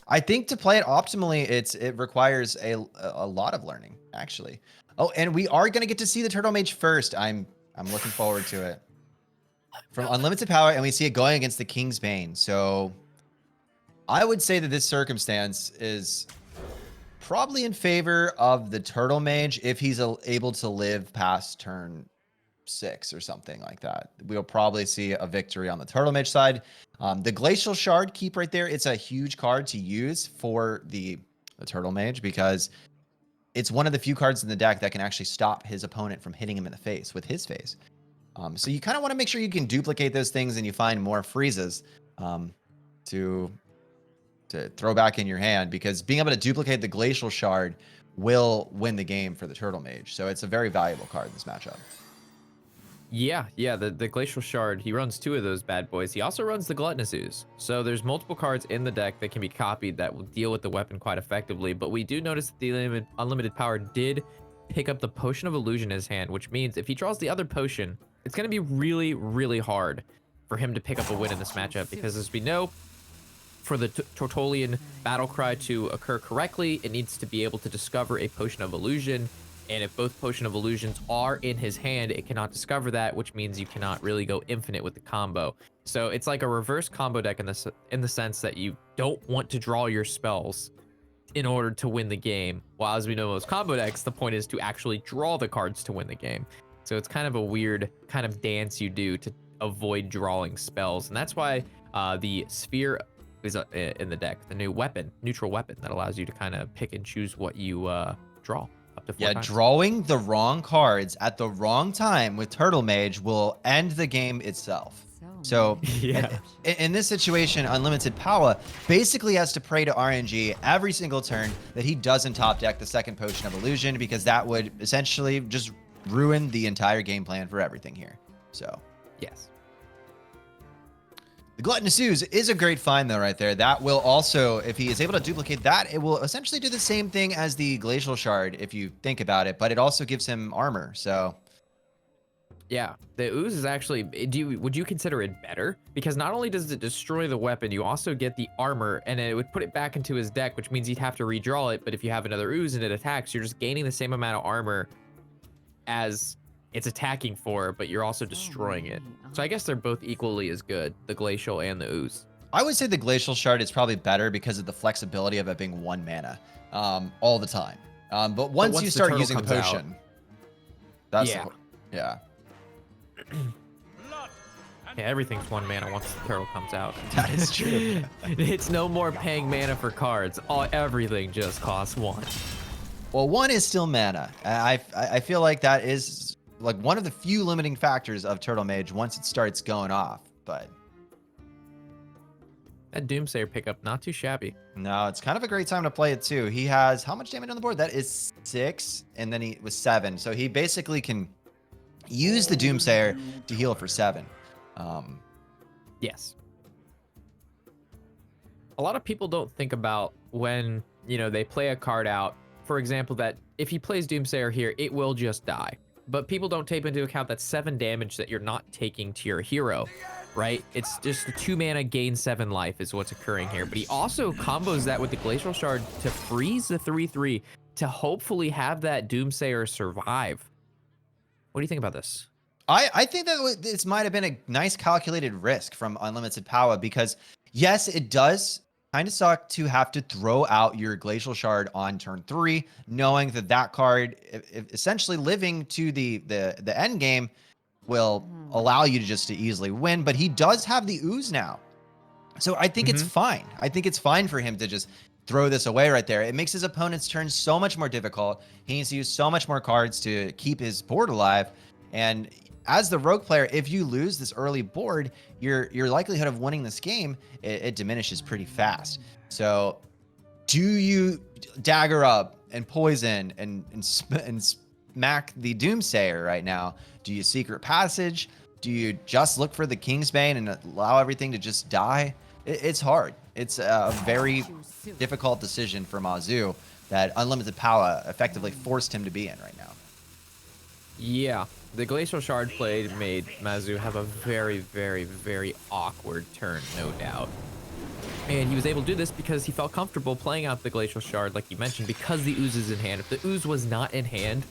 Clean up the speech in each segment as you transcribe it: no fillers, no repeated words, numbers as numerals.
I think to play it optimally, it requires a lot of learning, actually. Oh, and we are gonna get to see the Turtle Mage first. I'm looking forward to it. From Unlimited Power, and we see it going against the King's Bane. So I would say that this circumstance is probably in favor of the Turtle Mage if he's able to live past turn 6 or something like that. We'll probably see a victory on the Turtle Mage side. The Glacial Shard keep right there. It's a huge card to use for the Turtle Mage because it's one of the few cards in the deck that can actually stop his opponent from hitting him in the face with his face. So you kind of want to make sure you can duplicate those things and you find more freezes to throw back in your hand, because being able to duplicate the Glacial Shard will win the game for the Turtle Mage. So it's a very valuable card in this matchup. Yeah, the Glacial Shard, he runs 2 of those bad boys. He also runs the Gluttonous Ooze. So there's multiple cards in the deck that can be copied that will deal with the weapon quite effectively. But we do notice that the Unlimited Power did pick up the Potion of Illusion in his hand, which means if he draws the other potion, it's going to be really, really hard for him to pick up a win in this matchup, because as we know, for the Tortolian battle cry to occur correctly, it needs to be able to discover a Potion of Illusion. And if both Potion of Illusions are in his hand, it cannot discover that, which means you cannot really go infinite with the combo. So it's like a reverse combo deck in the sense that you don't want to draw your spells in order to win the game. While as we know, most combo decks, the point is to actually draw the cards to win the game. So it's kind of a weird kind of dance you do to avoid drawing spells. And that's why the Sphere is in the deck, the new weapon, neutral weapon that allows you to kind of pick and choose what you draw. Yeah, drawing the wrong cards at the wrong time with Turtle Mage will end the game itself. So yeah. in this situation, Unlimited Power basically has to pray to RNG every single turn that he doesn't top deck the second Potion of Illusion, because that would essentially just ruin the entire game plan for everything here. So yes. The Gluttonous Ooze is a great find, though, right there. That will also, if he is able to duplicate that, it will essentially do the same thing as the Glacial Shard, if you think about it, but it also gives him armor, so... Yeah, the Ooze is actually... Would you consider it better? Because not only does it destroy the weapon, you also get the armor, and it would put it back into his deck, which means he'd have to redraw it, but if you have another Ooze and it attacks, you're just gaining the same amount of armor as it's attacking for, but you're also destroying it. So I guess they're both equally as good, the Glacial and the Ooze. I would say the Glacial Shard is probably better because of the flexibility of it being 1 mana all the time. But once you start using the potion, that's yeah. Yeah, everything's 1 mana once the turtle comes out. That is true. It's no more paying mana for cards. Everything just costs 1. Well, 1 is still mana. I feel like that is like one of the few limiting factors of Turtle Mage once it starts going off, but that Doomsayer pickup, not too shabby. No, it's kind of a great time to play it too. He has how much damage on the board? That is 6, and then he was 7. So he basically can use the Doomsayer to heal for 7. Yes. A lot of people don't think about when, they play a card out, for example, that if he plays Doomsayer here, it will just die. But people don't take into account that 7 damage that you're not taking to your hero, right? It's just a 2 mana gain 7 life is what's occurring here. But he also combos that with the Glacial Shard to freeze the 3/3 to hopefully have that Doomsayer survive. What do you think about this? I think that this might have been a nice calculated risk from Unlimited Power, because yes, it does kind of suck to have to throw out your Glacial Shard on turn 3, knowing that card essentially living to the end game will allow you to easily win. But he does have the Ooze now, so I think it's fine. I think it's fine for him to just throw this away right there. It makes his opponent's turn so much more difficult. He needs to use so much more cards to keep his board alive, and as the rogue player, if you lose this early board, your likelihood of winning this game, it diminishes pretty fast. So do you dagger up and poison and smack the Doomsayer right now? Do you secret passage? Do you just look for the Kingsbane and allow everything to just die? It's hard. It's a very difficult decision for Mazzu that Unlimited Power effectively forced him to be in right now. Yeah, the Glacial Shard play made Mazzu have a very, very, very awkward turn, no doubt. And he was able to do this because he felt comfortable playing out the Glacial Shard, like you mentioned, because the Ooze is in hand. If the Ooze was not in hand,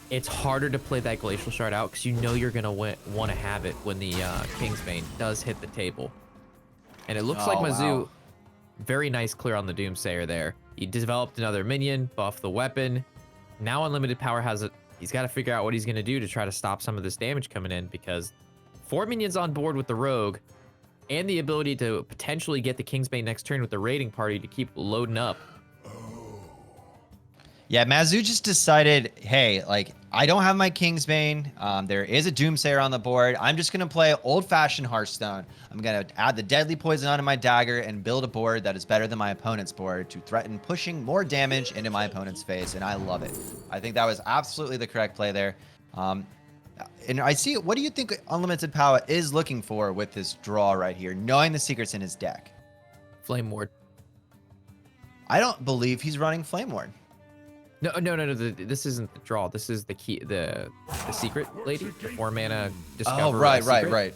it's harder to play that Glacial Shard out because you know you're going to want to have it when the Kingsbane does hit the table. And it looks like Mazzu, wow. very nice clear on the Doomsayer there. He developed another minion, buffed the weapon. Now Unlimited Power has it. He's got to figure out what he's going to do to try to stop some of this damage coming in, because 4 minions on board with the Rogue and the ability to potentially get the Kingsbane next turn with the raiding party to keep loading up. Yeah, Mazzu just decided, hey, like, I don't have my Kingsbane. There is a Doomsayer on the board. I'm just going to play old-fashioned Hearthstone. I'm going to add the Deadly Poison onto my dagger and build a board that is better than my opponent's board to threaten pushing more damage into my opponent's face, and I love it. I think that was absolutely the correct play there. And I see, what do you think Unlimited Power is looking for with this draw right here, knowing the secrets in his deck? Flame Ward. I don't believe he's running Flame Ward. No. This isn't the draw. This is the key, the secret lady, the 4-mana discover. Oh,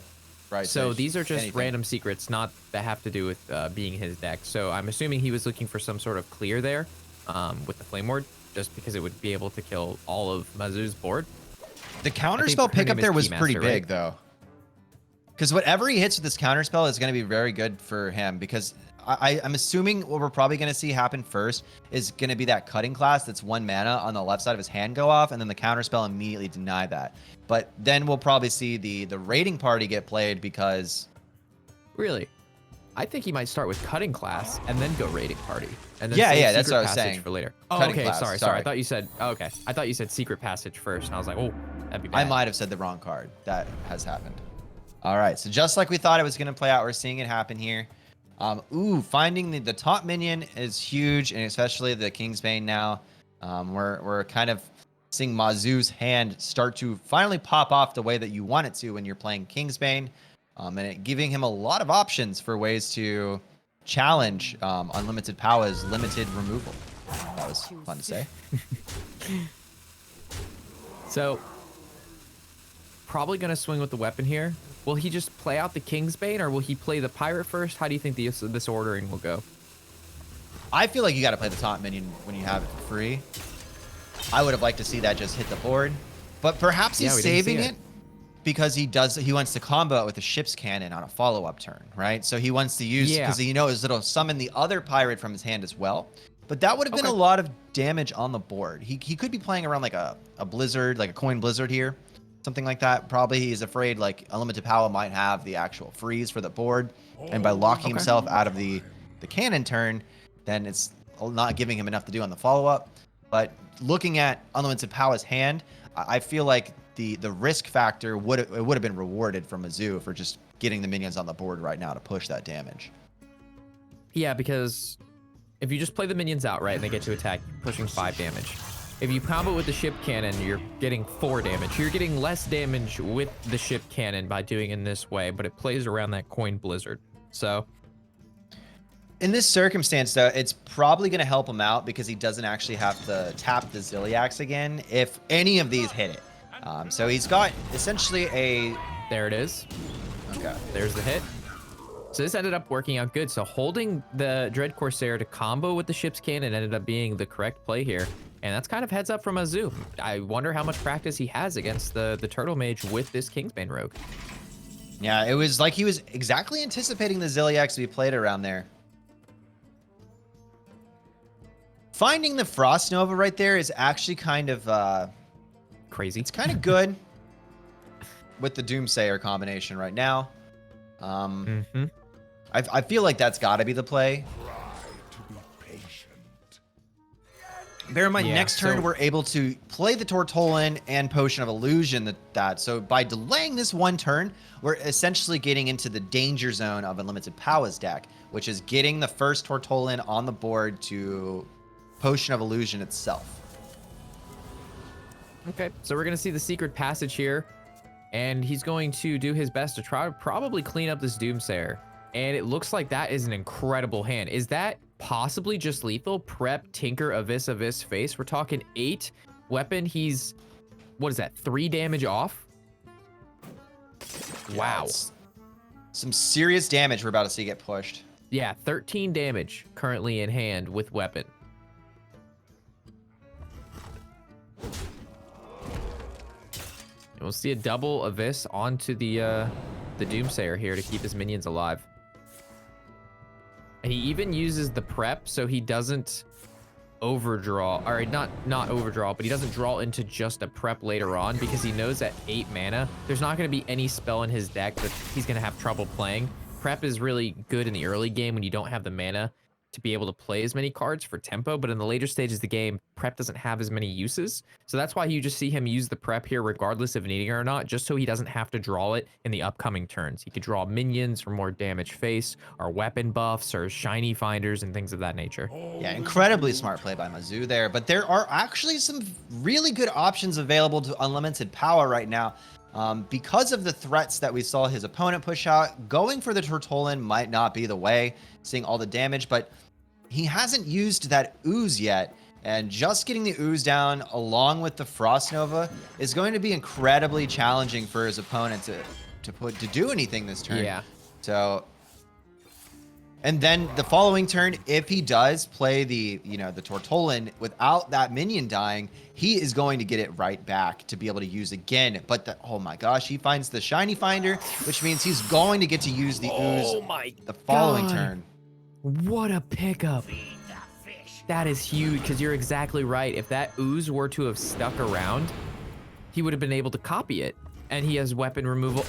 right. So these are just random secrets, not that have to do with being his deck. So I'm assuming he was looking for some sort of clear there with the Flame Ward, just because it would be able to kill all of Mazzu's board. The counterspell pickup there was pretty big, though. Because whatever he hits with this counterspell is going to be very good for him, because I'm assuming what we're probably going to see happen first is going to be that cutting class that's 1 mana on the left side of his hand go off, and then the counterspell immediately deny that. But then we'll probably see the raiding party get played because... Really? I think he might start with cutting class and then go raiding party. And then yeah, that's secret what I was passage saying. For later. Oh, Cutting okay, class, sorry. I thought you said, okay. I thought you said secret passage first, and I was like, oh, that'd be bad. I might have said the wrong card. That has happened. All right, so just like we thought it was going to play out, we're seeing it happen here. Finding the top minion is huge, and especially the Kingsbane now. We're kind of seeing Mazzu's hand start to finally pop off the way that you want it to when you're playing Kingsbane, and it giving him a lot of options for ways to challenge Unlimited Power's limited removal. That was fun to say. So, probably going to swing with the weapon here. Will he just play out the Kingsbane, or will he play the Pirate first? How do you think this ordering will go? I feel like you got to play the top minion when you have it for free. I would have liked to see that just hit the board, but perhaps he's saving it because he wants to combo it with the ship's cannon on a follow-up turn, right? So he wants to use, because he knows it'll summon the other pirate from his hand as well. But that would have been a lot of damage on the board. He could be playing around like a blizzard, like a coin blizzard here. Something like that. Probably he's afraid like Unlimited Power might have the actual freeze for the board. And by locking himself out of the cannon turn, then it's not giving him enough to do on the follow-up. But looking at Unlimited Power's hand, I feel like the risk factor would have been rewarded from Mazzu for just getting the minions on the board right now to push that damage. Yeah, because if you just play the minions outright and they get to attack, you're pushing 5 damage. If you combo with the ship cannon, you're getting 4 damage. You're getting less damage with the ship cannon by doing it in this way, but it plays around that coin blizzard. So in this circumstance, though, it's probably going to help him out because he doesn't actually have to tap the Ziliax again if any of these hit it. So he's got essentially a... There it is. Okay. There's the hit. So this ended up working out good. So holding the Dread Corsair to combo with the ship's cannon ended up being the correct play here. And that's kind of heads up from Mazzu. I wonder how much practice he has against the Turtle Mage with this Kingsbane Rogue. Yeah, it was like he was exactly anticipating the Ziliax to be played around there. Finding the Frost Nova right there is actually kind of... crazy. It's kind of good with the Doomsayer combination right now. I feel like that's got to be the play. Bear in mind, next turn we're able to play the Tortollan and Potion of Illusion. So by delaying this 1 turn, we're essentially getting into the danger zone of Unlimited Power's deck, which is getting the first Tortollan on the board to Potion of Illusion itself. Okay, so we're going to see the secret passage here, and he's going to do his best to try to probably clean up this Doomsayer. And it looks like that is an incredible hand. Is that possibly just lethal? Prep, Tinker, Avis, Face. We're talking 8 weapon. He's, what is that, 3 damage off? Wow. Some serious damage we're about to see get pushed. Yeah, 13 damage currently in hand with weapon. And we'll see a double Abyss onto the Doomsayer here to keep his minions alive. And he even uses the prep so he doesn't overdraw, or not overdraw, but he doesn't draw into just a prep later on because he knows at 8 mana, there's not going to be any spell in his deck that he's going to have trouble playing. Prep is really good in the early game when you don't have the mana to be able to play as many cards for tempo, but in the later stages of the game, prep doesn't have as many uses. So that's why you just see him use the prep here regardless of needing it or not, just so he doesn't have to draw it in the upcoming turns. He could draw minions for more damage face, or weapon buffs, or shiny finders, and things of that nature. Yeah, incredibly smart play by Mazzu there, but there are actually some really good options available to Unlimited Power right now. Because of the threats that we saw his opponent push out, going for the Tortollan might not be the way, seeing all the damage, but he hasn't used that ooze yet, and just getting the ooze down along with the Frost Nova is going to be incredibly challenging for his opponent to do anything this turn. Yeah. So, and then the following turn, if he does play the Tortollan without that minion dying, he is going to get it right back to be able to use again. But oh my gosh, he finds the Shiny Finder, which means he's going to get to use the ooze the following turn. What a pickup. That is huge, because you're exactly right. If that ooze were to have stuck around, he would have been able to copy it. And he has weapon removal.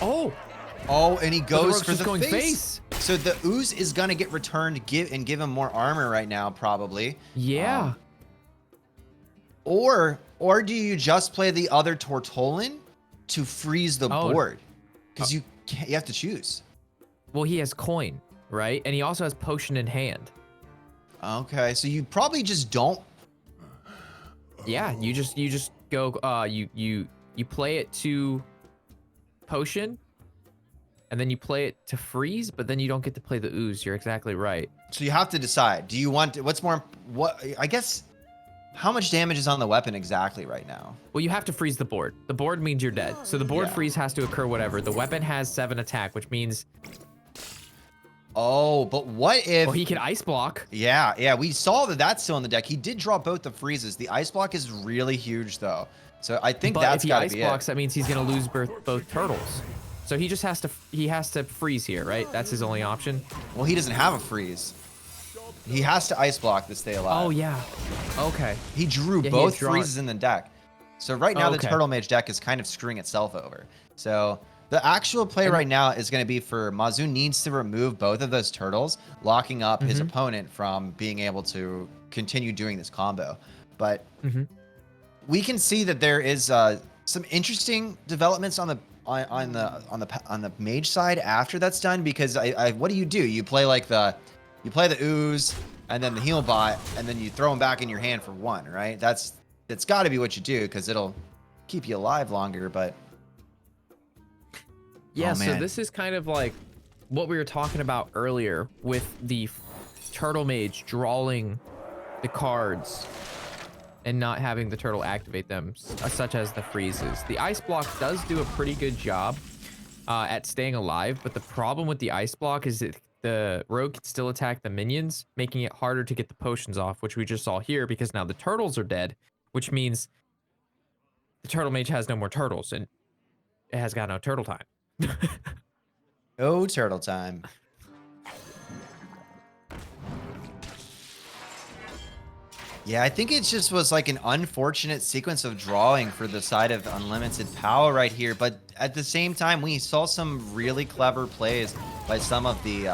Oh, and he goes for the going face. So the ooze is gonna get returned, give him more armor right now, probably. Yeah. Or do you just play the other Tortollan to freeze the board? Because you have to choose. Well, he has coin, right? And he also has potion in hand. Okay, so you probably just don't. Yeah, you just go. You play it to potion. And then you play it to freeze, but then you don't get to play the ooze. You're exactly right. So you have to decide. Do you want I guess how much damage is on the weapon exactly right now? Well, you have to freeze the board. The board means you're dead. So the board freeze has to occur whatever. The weapon has 7 attack, which means oh, but what if he can ice block? Yeah, we saw that that's still in the deck. He did draw both the freezes. The ice block is really huge though. So I think that's got to be it. If he ice blocks, that means he's going to lose both turtles. So he just has to freeze here, right? That's his only option. Well, he doesn't have a freeze. He has to ice block to stay alive. Oh yeah. Okay. He drew both freezes in the deck. So right now the Turtle Mage deck is kind of screwing itself over. So the actual play right now is going to be for Mazzu needs to remove both of those turtles, locking up his opponent from being able to continue doing this combo. But we can see that there is some interesting developments on the mage side after that's done, because what do? You play the ooze and then the heal bot, and then you throw them back in your hand for 1, right? That's got to be what you do, because it'll keep you alive longer. But yeah, so this is kind of like what we were talking about earlier with the Turtle Mage drawing the cards and not having the turtle activate them, such as the freezes. The ice block does do a pretty good job at staying alive, but the problem with the ice block is that the rogue can still attack the minions, making it harder to get the potions off, which we just saw here, because now the turtles are dead, which means the turtle mage has no more turtles, and it has got no turtle time. No turtle time. Yeah, I think it just was like an unfortunate sequence of drawing for the side of Unlimited Power right here. But at the same time, we saw some really clever plays by some of the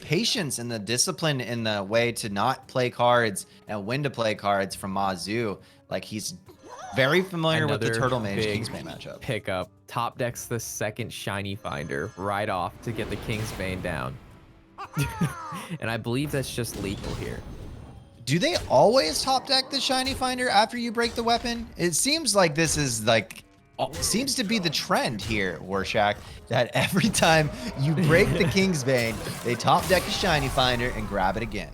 patience and the discipline in the way to not play cards and when to play cards from Mazzu. Like, he's very familiar with the Turtle Mage Kingsbane matchup. Pickup. Top decks the second Shiny Finder right off to get the Kingsbane down. And I believe that's just lethal here. Do they always top deck the Shiny Finder after you break the weapon? It seems like this is seems to be the trend here, Warshack, that every time you break the Kingsbane, they top deck a Shiny Finder and grab it again.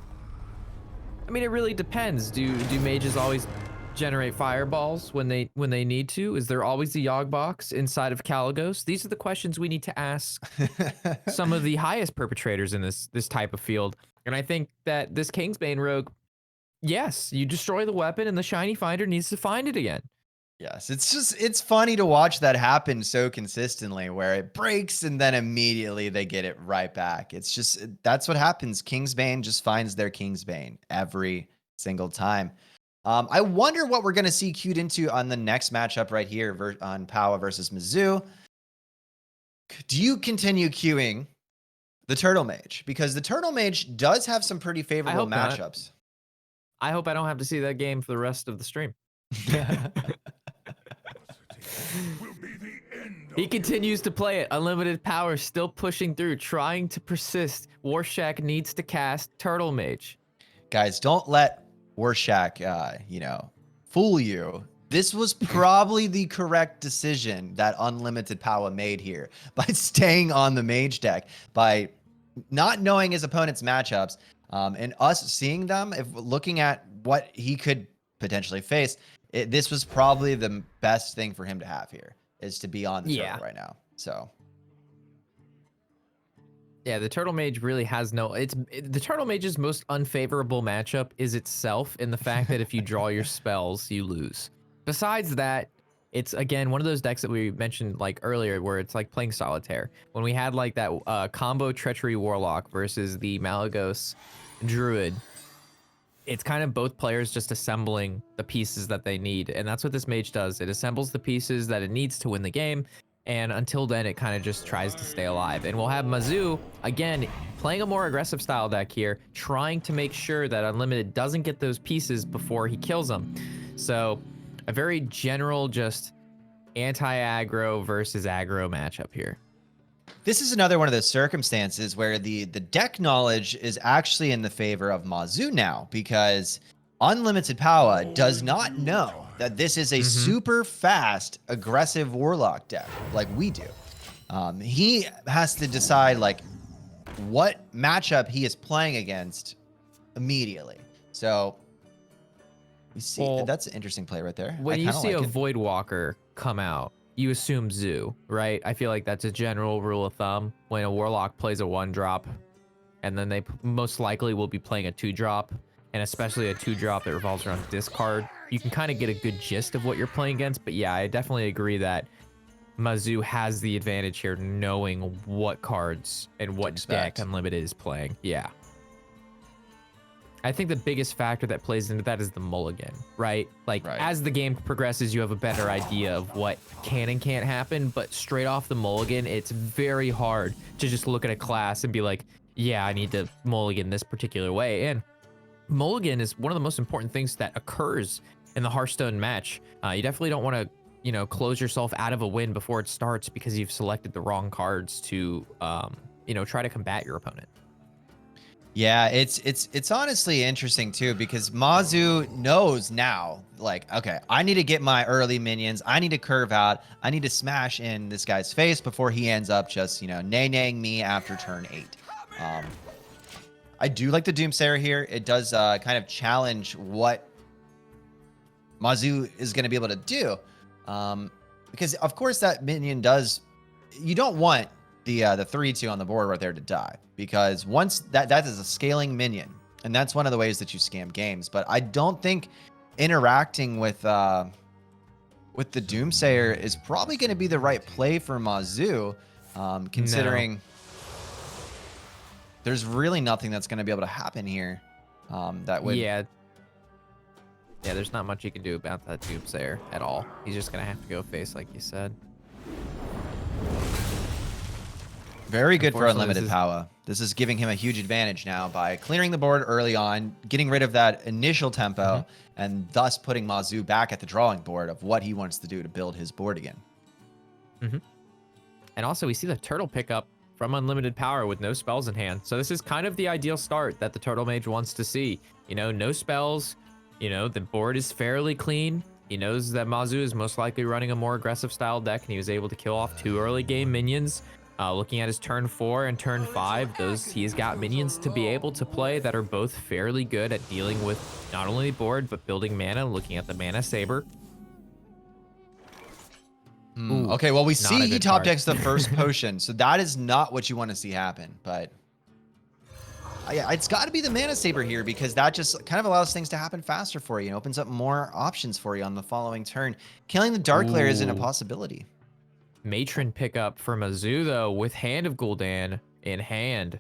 I mean, it really depends. Do mages always generate fireballs when they need to? Is there always a Yogg box inside of Caligos? These are the questions we need to ask some of the highest perpetrators in this type of field. And I think that this Kingsbane rogue, yes, you destroy the weapon and the shiny finder needs to find it again. Yes, it's funny to watch that happen so consistently where it breaks and then immediately they get it right back. It's just that's what happens. Kingsbane just finds their Kingsbane every single time. I wonder what we're going to see queued into on the next matchup right here on Powa versus Mazzu. Do you continue queuing the Turtle Mage? Because the Turtle Mage does have some pretty favorable matchups. I hope I don't have to see that game for the rest of the stream. He continues to play it. Unlimited power, still pushing through, trying to persist. Warshack needs to cast Turtle Mage. Guys, don't let Warshack, fool you. This was probably the correct decision that Unlimited Power made here by staying on the Mage deck, by not knowing his opponent's matchups, and us seeing them, if looking at what he could potentially face. This was probably the best thing for him to have here, is to be on the turtle right now. So yeah, the Turtle Mage really has the Turtle Mage's most unfavorable matchup is itself, in the fact that if you draw your spells, you lose. Besides that, it's again one of those decks that we mentioned like earlier, where it's like playing solitaire. When we had like that combo Treachery Warlock versus the Malagos Druid, it's kind of both players just assembling the pieces that they need. And that's what this mage does. It assembles the pieces that it needs to win the game. And until then, it kind of just tries to stay alive. And we'll have Mazzu, again, playing a more aggressive style deck here, trying to make sure that Unlimited doesn't get those pieces before he kills them. So a very general, just anti-aggro versus aggro matchup here. This is another one of those circumstances where the deck knowledge is actually in the favor of Mazzu now, because Unlimited Power does not know that this is a super fast, aggressive Warlock deck like we do. He has to decide like what matchup he is playing against immediately. So we see that's an interesting play right there. When you see a Voidwalker come out, you assume Zoo, right? I feel like that's a general rule of thumb. When a Warlock plays a 1-drop, and then they most likely will be playing a 2-drop, and especially a 2-drop that revolves around discard, you can kind of get a good gist of what you're playing against. But yeah, I definitely agree that Mazzu has the advantage here, knowing what cards and what deck Unlimited is playing. Yeah. I think the biggest factor that plays into that is the mulligan, right? Like, as the game progresses, you have a better idea of what can and can't happen, but straight off the mulligan, it's very hard to just look at a class and be like, yeah, I need to mulligan this particular way. And mulligan is one of the most important things that occurs in the Hearthstone match. You definitely don't want to, close yourself out of a win before it starts because you've selected the wrong cards to, try to combat your opponent. Yeah, it's honestly interesting too, because Mazzu knows now, like, okay, I need to get my early minions. I need to curve out. I need to smash in this guy's face before he ends up just, nay-naying me after turn 8. I do like the Doomsayer here. It does kind of challenge what Mazzu is going to be able to do. Because, of course, that minion does... You don't want the 3-2 on the board right there to die, because once that is a scaling minion, and that's one of the ways that you scam games. But I don't think interacting with the Doomsayer is probably going to be the right play for Mazzu, considering there's really nothing that's going to be able to happen here. That would yeah, there's not much you can do about that Doomsayer at all. He's just gonna have to go face, like you said. Very good for Unlimited Power. This is giving him a huge advantage now by clearing the board early on, getting rid of that initial tempo, and thus putting Mazzu back at the drawing board of what he wants to do to build his board again. And also, we see the turtle pickup from Unlimited Power with no spells in hand. So this is kind of the ideal start that the Turtle Mage wants to see. No spells. The board is fairly clean. He knows that Mazzu is most likely running a more aggressive style deck, and he was able to kill off 2 early game minions. Looking at his turn 4 and turn 5, he's got minions to be able to play that are both fairly good at dealing with not only the board, but building mana, looking at the Mana Saber. Okay, well, we see he top decks the first potion, so that is not what you want to see happen, but... Yeah, it's got to be the Mana Saber here because that just kind of allows things to happen faster for you and opens up more options for you on the following turn. Killing the Dark Lair isn't a Ooh. possibility. Matron pickup for Mazzu, though, with Hand of Gul'dan in hand.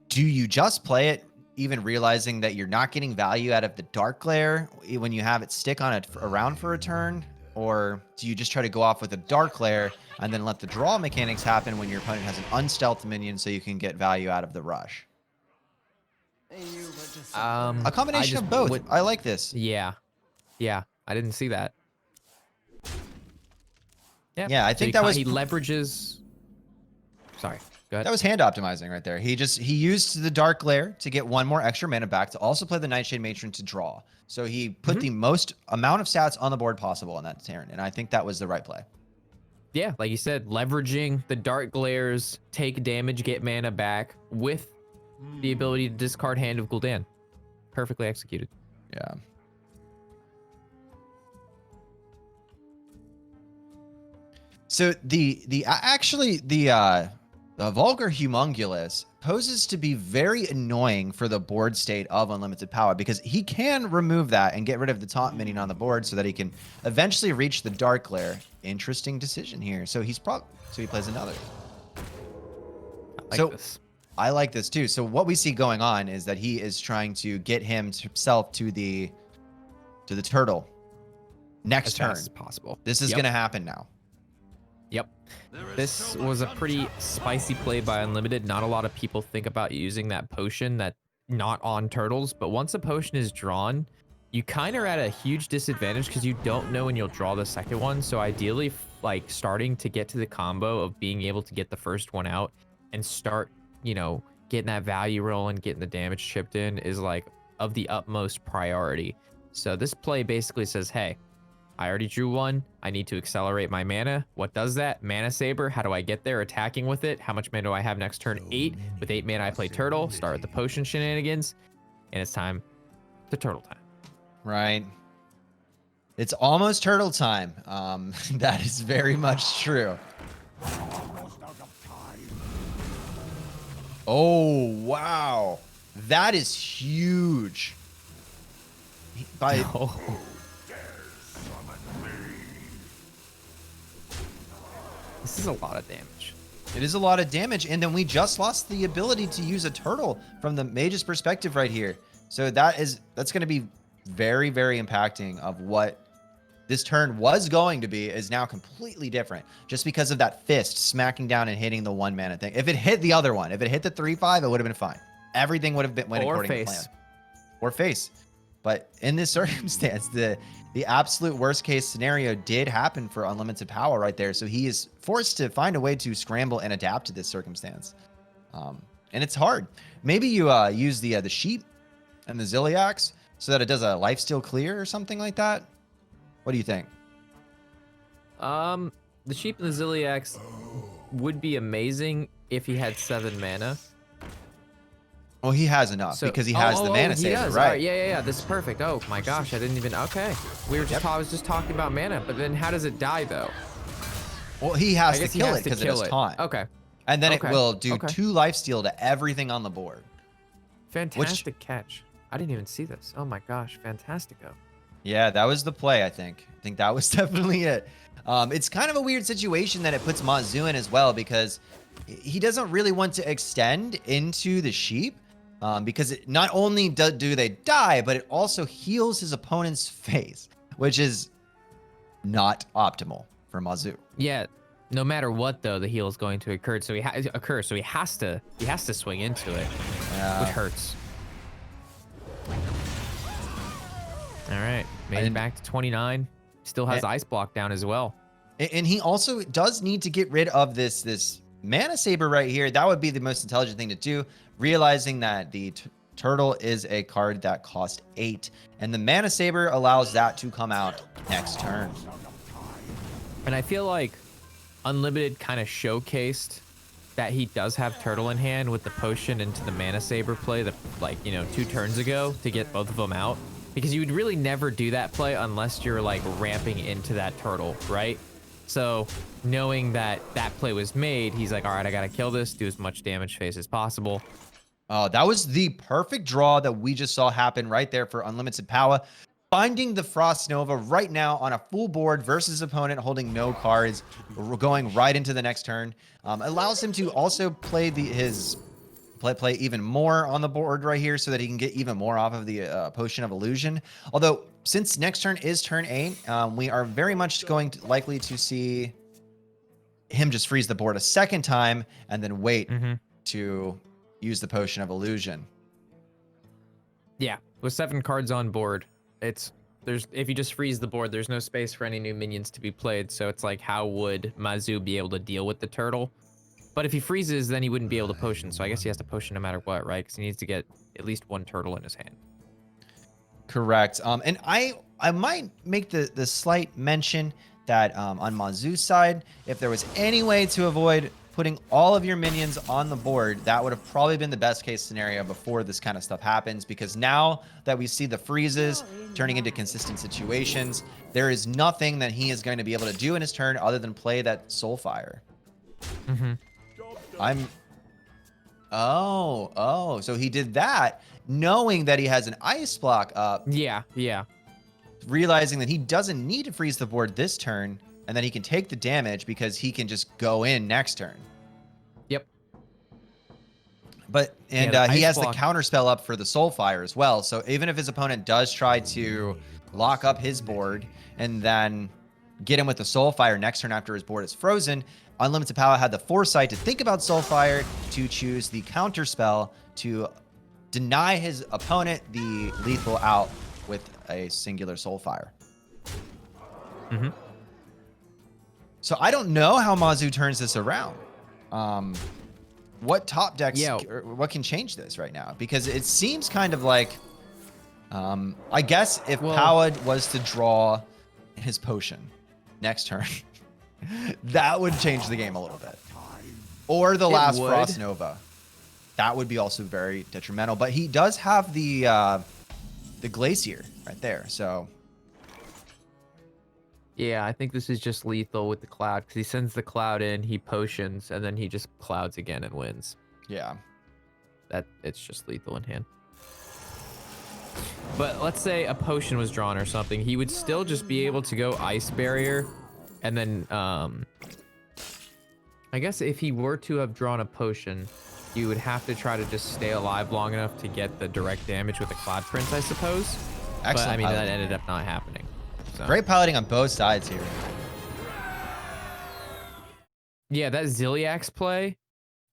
Do you just play it, even realizing that you're not getting value out of the Dark Lair when you have it stick on it around for a turn? Or do you just try to go off with a Dark Lair and then let the draw mechanics happen when your opponent has an unstealth minion so you can get value out of the rush? A combination of both. I like this. Yeah. Yeah. I didn't see that. Yeah, I think that was... He leverages... Sorry. Go ahead. That was hand optimizing right there. He used the Dark Lair to get one more extra mana back to also play the Nightshade Matron to draw. So he put the most amount of stats on the board possible on that turn, and I think that was the right play. Yeah, like you said, leveraging the Dark Glairs, take damage, get mana back with the ability to discard Hand of Gul'dan. Perfectly executed. Yeah. So the Vulgar Humongulus poses to be very annoying for the board state of Unlimited Power because he can remove that and get rid of the taunt minion on the board so that he can eventually reach the Dark Lair. Interesting decision here. So he plays another. I like this too. So what we see going on is that he is trying to get himself to the turtle next turn. As possible. This is going to happen now. Yep. This was a pretty spicy play by Unlimited. Not a lot of people think about using that potion that not on turtles, but once a potion is drawn, you kind of are at a huge disadvantage because you don't know when you'll draw the second one. So ideally, like starting to get to the combo of being able to get the first one out and start, you know, getting that value roll and getting the damage chipped in is like of the utmost priority. So this play basically says, hey, I already drew one. I need to accelerate my mana. What does that? Mana Saber. How do I get there? Attacking with it. How much mana do I have next turn? 8. With 8 mana, I play Turtle. Start with the potion shenanigans. And it's time to Turtle time. Right. It's almost Turtle time. That is very much true. Oh, wow. That is huge. This is a lot of damage. It is a lot of damage, and then we just lost the ability to use a turtle from the mage's perspective right here. So that's going to be very, very impacting of what this turn was going to be is now completely different just because of that fist smacking down and hitting the 1 mana thing. If it hit the other one, if it hit the 3/5, it would have been fine. Everything would have been went according to plan. Or face. But in this circumstance, the absolute worst case scenario did happen for Unlimited Power right there. So he is forced to find a way to scramble and adapt to this circumstance. And it's hard. Maybe you use the sheep and the Ziliax so that it does a lifesteal clear or something like that. What do you think? The sheep and the Ziliax would be amazing if he had 7 mana. Well, he has enough because he has the mana saver, right? Right? Yeah. This is perfect. Oh my gosh, I didn't even. Okay, I was just talking about mana, but then how does it die though? Well, he has to kill it because it has taunt. Okay. And then it will do 2 lifesteal to everything on the board. Fantastic catch. I didn't even see this. Oh my gosh, fantastico. Yeah, that was the play, I think. I think that was definitely it. It's kind of a weird situation that it puts Mazzu in as well because he doesn't really want to extend into the sheep because not only do they die, but it also heals his opponent's face, which is not optimal for Mazzu. Yeah, no matter what though, the heal is going to occur, so he has to swing into it, which hurts. All right, made it back to 29. Still has Ice Block down as well. And he also does need to get rid of this Mana Saber right here. That would be the most intelligent thing to do, realizing that the Turtle is a card that costs 8, and the Mana Saber allows that to come out next turn. And I feel like Unlimited kind of showcased that he does have Turtle in hand with the potion into the Mana Saber play that, like, 2 turns ago to get both of them out. Because you would really never do that play unless you're like ramping into that turtle, right? So knowing that that play was made, he's like, all right, I got to kill this, do as much damage phase as possible. That was the perfect draw that we just saw happen right there for Unlimited Power. Finding the Frost Nova right now on a full board versus opponent holding no cards, going right into the next turn. Allows him to also play his play even more on the board right here so that he can get even more off of the Potion of Illusion. Although, since next turn is turn 8, we are very much likely to see him just freeze the board a second time and then wait to use the Potion of Illusion. Yeah, with 7 cards on board, if you just freeze the board, there's no space for any new minions to be played. So it's like, how would Mazzu be able to deal with the turtle? But if he freezes, then he wouldn't be able to potion. So I guess he has to potion no matter what, right? Because he needs to get at least 1 turtle in his hand. Correct. And I might make the slight mention that on Mazzu's side, if there was any way to avoid putting all of your minions on the board, that would have probably been the best case scenario before this kind of stuff happens. Because now that we see the freezes turning into consistent situations, there is nothing that he is going to be able to do in his turn other than play that Soulfire. Oh, so he did that knowing that he has an ice block up. Yeah. Realizing that he doesn't need to freeze the board this turn, and then he can take the damage because he can just go in next turn. Yep. But he has the counter spell up for the Soulfire as well. So even if his opponent does try to lock up his board and then get him with the Soulfire next turn after his board is frozen, Unlimited Power had the foresight to think about Soulfire to choose the counter spell to deny his opponent the lethal out with a singular Soulfire. So I don't know how Mazzu turns this around. What top decks, what can change this right now? Because it seems kind of like, I guess if Power was to draw his potion next turn, that would change the game a little bit. Or the last Frost Nova. That would be also very detrimental. But he does have the Glacier right there, so... Yeah, I think this is just lethal with the Cloud, because he sends the Cloud in, he potions, and then he just Clouds again and wins. Yeah. It's just lethal in hand. But let's say a potion was drawn or something, he would still just be able to go Ice Barrier, and then, I guess if he were to have drawn a potion, you would have to try to just stay alive long enough to get the direct damage with the Cloud Prince, I suppose. Excellent. But I mean, piloting. that ended up not happening. So. Great piloting on both sides here. Yeah, that Ziliax play,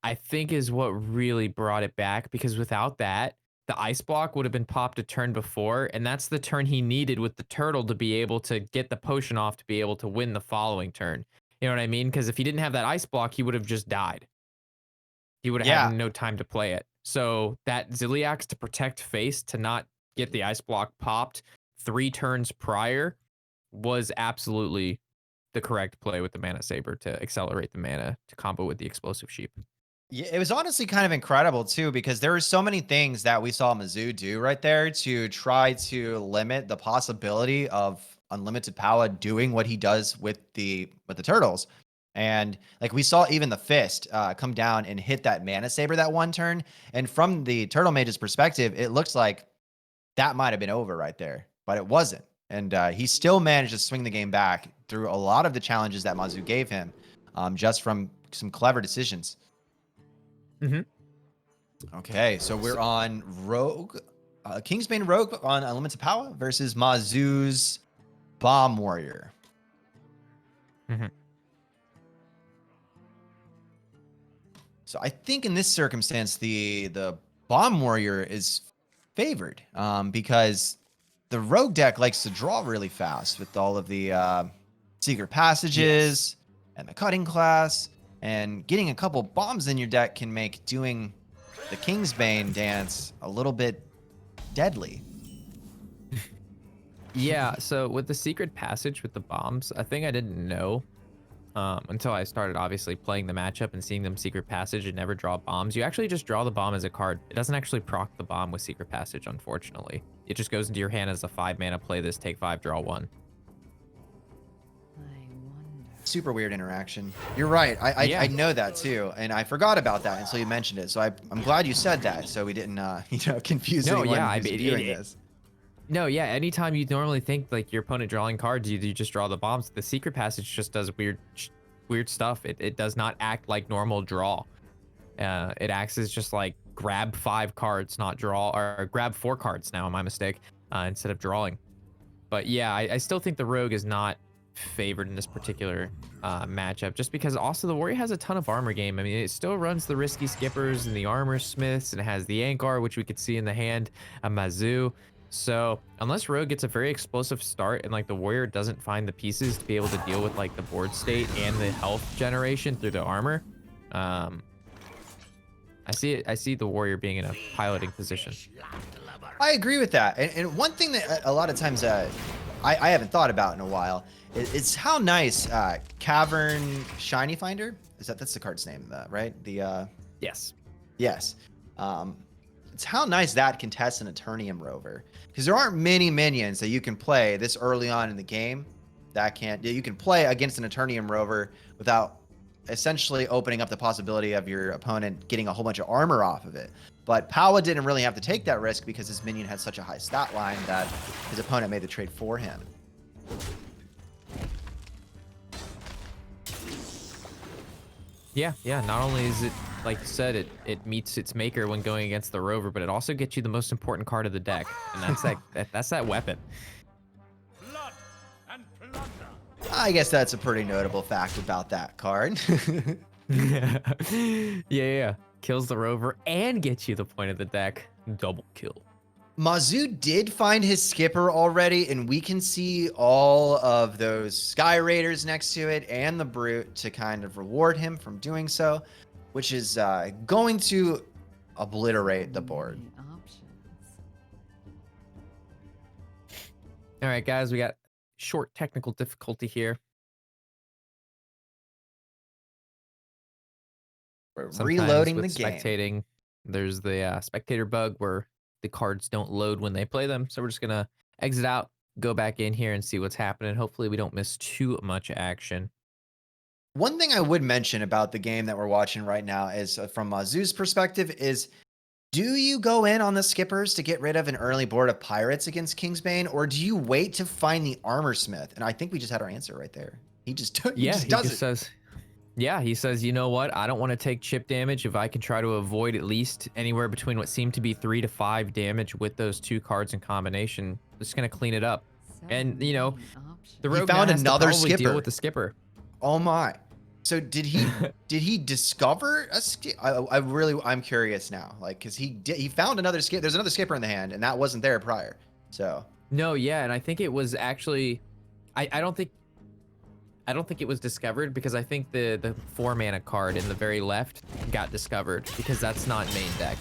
I think, is what really brought it back, because without that, the ice block would have been popped a turn before, and that's the turn he needed with the turtle to be able to get the potion off to be able to win the following turn. You know what I mean? Because if he didn't have that ice block, he would have just died. He would have had no time to play it. So that Ziliax to protect face, to not get the ice block popped 3 turns prior, was absolutely the correct play with the Mana Saber to accelerate the mana to combo with the Explosive Sheep. Yeah, it was honestly kind of incredible too, because there were so many things that we saw Mazzu do right there to try to limit the possibility of Unlimited Power doing what he does with the turtles. And like we saw even the Fist come down and hit that Mana Saber that one turn. And from the Turtle Mage's perspective, it looks like that might have been over right there, but it wasn't. And he still managed to swing the game back through a lot of the challenges that Mazzu gave him, just from some clever decisions. Okay, so we're on Rogue, Kingsbane Rogue on Unlimited Power versus Mazzu's Bomb Warrior. So I think in this circumstance, the Bomb Warrior is favored because the Rogue deck likes to draw really fast with all of the secret passages and the cutting class, and getting a couple bombs in your deck can make doing the Kingsbane dance a little bit deadly. Yeah, so with the secret passage with the bombs, I think I didn't know until I started obviously playing the matchup and seeing them secret passage and never draw bombs. You actually just draw the bomb as a card. It doesn't actually proc the bomb with secret passage, unfortunately. It just goes into your hand as a 5 mana, play this, take 5, draw 1. Super weird interaction. You're right. I know that too, and I forgot about that until you mentioned it. So I'm glad you said that, so we didn't confuse No, anyone yeah, who's viewing this. No, yeah. Anytime you normally think like your opponent drawing cards, you just draw the bombs. The secret passage just does weird stuff. It does not act like normal draw. It acts as just like grab 5 cards, not draw, or grab 4 cards now, my mistake, instead of drawing. But yeah, I still think the rogue is not favored in this particular matchup, just because also the warrior has a ton of armor game. I mean, it still runs the risky skippers and the armor smiths, and it has the Ankar, which we could see in the hand, a Mazzu. So unless rogue gets a very explosive start and like the warrior doesn't find the pieces to be able to deal with like the board state and the health generation through the armor, I see the warrior being in a piloting position. I agree with that. And one thing that a lot of times I haven't thought about in a while is how nice Cavern Shiny Finder, that's the card's name, right? Yes. Yes. It's how nice that can test an Eternium Rover, because there aren't many minions that you can play this early on in the game you can play against an Eternium Rover without essentially opening up the possibility of your opponent getting a whole bunch of armor off of it. But Powa didn't really have to take that risk because his minion had such a high stat line that his opponent made the trade for him. Yeah. Not only is it, like you said, it meets its maker when going against the rover, but it also gets you the most important card of the deck, and that's that weapon. Blood and plunder. I guess that's a pretty notable fact about that card. Yeah. Kills the rover and gets you the point of the deck. Double kill. Mazzu did find his skipper already, and we can see all of those Sky Raiders next to it and the Brute to kind of reward him from doing so, which is going to obliterate the board. All right, guys, we got short technical difficulty here. We're Sometimes reloading with the game. spectating, there's the spectator bug where the cards don't load when they play them. So we're just gonna exit out, go back in here and see what's happening. Hopefully we don't miss too much action. One thing I would mention about the game that we're watching right now is from Mazzu's perspective is, do you go in on the skippers to get rid of an early board of pirates against Kingsbane, or do you wait to find the armor smith? And I think we just had our answer right there. He just says, yeah, he says, you know what? I don't want to take chip damage if I can try to avoid at least anywhere between what seemed to be 3 to 5 damage with those 2 cards in combination. I'm just gonna clean it up. And you know, the rogue found now has another to probably skipper. deal with the skipper. Oh my. So did he discover a skip? I'm curious now, like, because he found another skip. There's another skipper in the hand, and that wasn't there prior. So no, yeah, and I think it was actually, I don't think it was discovered, because I think the 4 mana card in the very left got discovered because that's not main deck.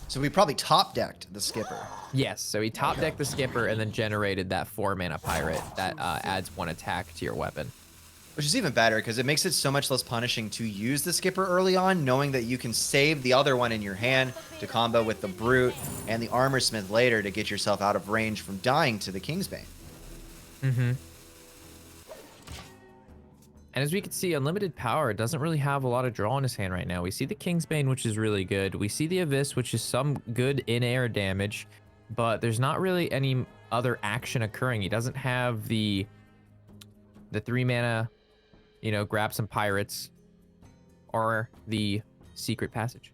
So we probably top decked the skipper. Yes, so he top decked the skipper and then generated that 4 mana pirate that adds 1 attack to your weapon. Which is even better because it makes it so much less punishing to use the skipper early on, knowing that you can save the other one in your hand to combo with the Brute and the Armor Smith later to get yourself out of range from dying to the Kingsbane. Mm-hmm. And as we can see, Unlimited Power doesn't really have a lot of draw in his hand right now. We see the Kingsbane, which is really good. We see the Abyss, which is some good in-air damage, but there's not really any other action occurring. He doesn't have the 3 mana, you know, grab some pirates, or the secret passage.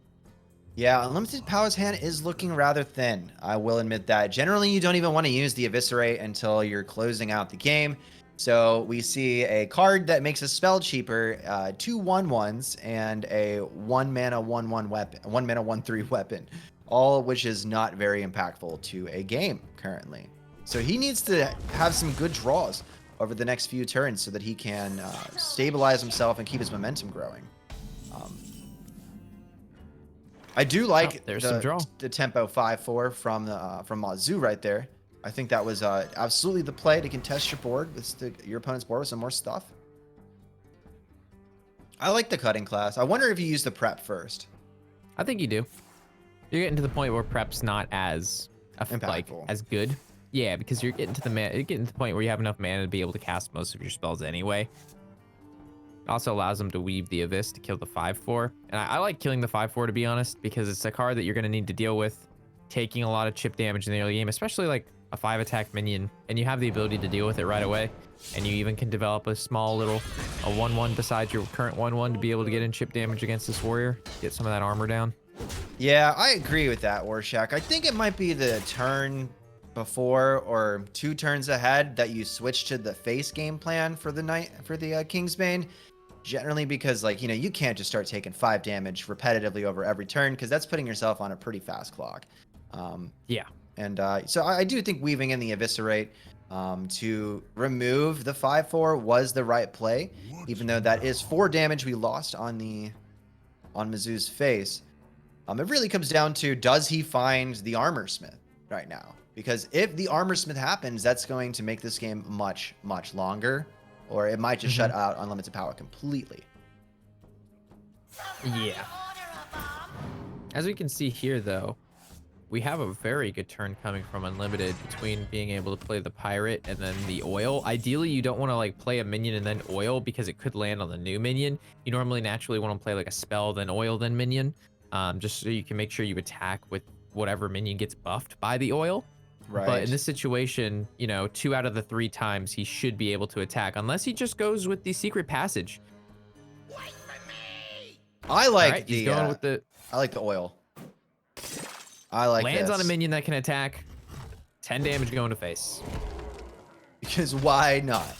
Yeah, Unlimited Power's hand is looking rather thin. I will admit that. Generally, you don't even want to use the Eviscerate until you're closing out the game. So we see a card that makes a spell cheaper, 2 1/1s, and a 1 mana 1/1 weapon, 1 mana 1/3 weapon, all of which is not very impactful to a game currently. So he needs to have some good draws over the next few turns so that he can stabilize himself and keep his momentum growing. I do like the tempo 5/4 from Mazzu right there. I think that was absolutely the play to contest your board with your opponent's board with some more stuff. I like the cutting class. I wonder if you use the prep first. I think you do. You're getting to the point where prep's not as impactful, as good. Yeah, because you're getting to the point where you have enough mana to be able to cast most of your spells anyway. It also allows him to weave the Abyss to kill the 5/4. And I like killing the 5/4 to be honest, because it's a card that you're going to need to deal with taking a lot of chip damage in the early game, especially like a 5 attack minion, and you have the ability to deal with it right away. And you even can develop a small little 1/1 besides your current 1/1 to be able to get in chip damage against this warrior, get some of that armor down. Yeah, I agree with that, Warshack. I think it might be the turn before or 2 turns ahead that you switch to the face game plan for the Kingsbane. Generally because, like, you know, you can't just start taking 5 damage repetitively over every turn because that's putting yourself on a pretty fast clock. Yeah. And so I do think weaving in the Eviscerate to remove the 5/4 was the right play, even though that is 4 damage we lost on Mazzu's face. It really comes down to, does he find the Armor Smith right now? Because if the Armor Smith happens, that's going to make this game much, much longer, or it might just shut out Unlimited Power completely. Yeah. As we can see here, though, we have a very good turn coming from Unlimited between being able to play the Pirate and then the Oil. Ideally, you don't want to like play a minion and then Oil because it could land on the new minion. You normally naturally want to play like a spell, then Oil, then minion, just so you can make sure you attack with whatever minion gets buffed by the Oil. Right. But in this situation, you know, 2 out of the 3 times he should be able to attack, unless he just goes with the Secret Passage. I like Right, he's going with the I like the Oil. I like lands this. on a minion that can attack. 10 damage going to face. Because why not?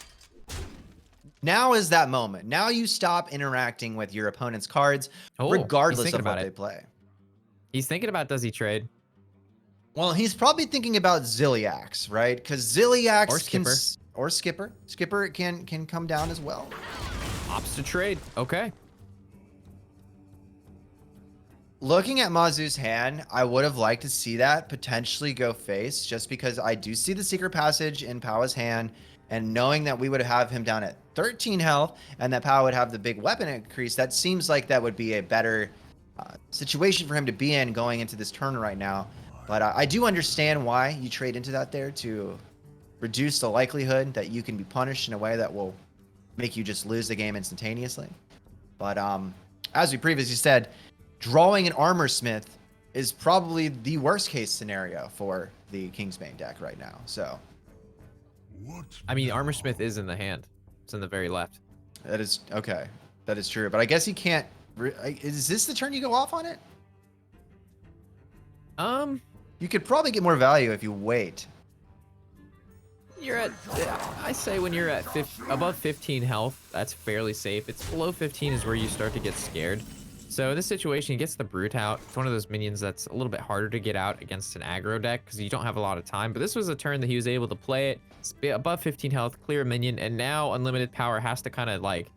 Now is that moment. Now you stop interacting with your opponent's cards, regardless of what they play. He's thinking about, does he trade? Well, he's probably thinking about Zilliax, right? Because Zilliax Or Skipper. or Skipper can come down as well. Opts to trade. Okay. Looking at Mazzu's hand, I would have liked to see that potentially go face, just because I do see the Secret Passage in Powa's hand, and knowing that we would have him down at 13 health and that Powa would have the big weapon increase, that seems like that would be a better situation for him to be in going into this turn right now. But I do understand why you trade into that there, to reduce the likelihood that you can be punished in a way that will make you just lose the game instantaneously. But as we previously said, drawing an Armor Smith is probably the worst case scenario for the Kingsbane deck right now. So, I mean, Armor Smith is in the hand. It's in the very left. that is okay. That is true. But I guess he can't. Is this the turn you go off on it? You could probably get more value if you wait. You're at, I say when you're at above 15 health, that's fairly safe. It's below 15 is where you start to get scared. So in this situation, he gets the Brute out. It's one of those minions that's a little bit harder to get out against an aggro deck because you don't have a lot of time. But this was a turn that he was able to play it. It's above 15 health, clear a minion, and now Unlimited Power has to kind of like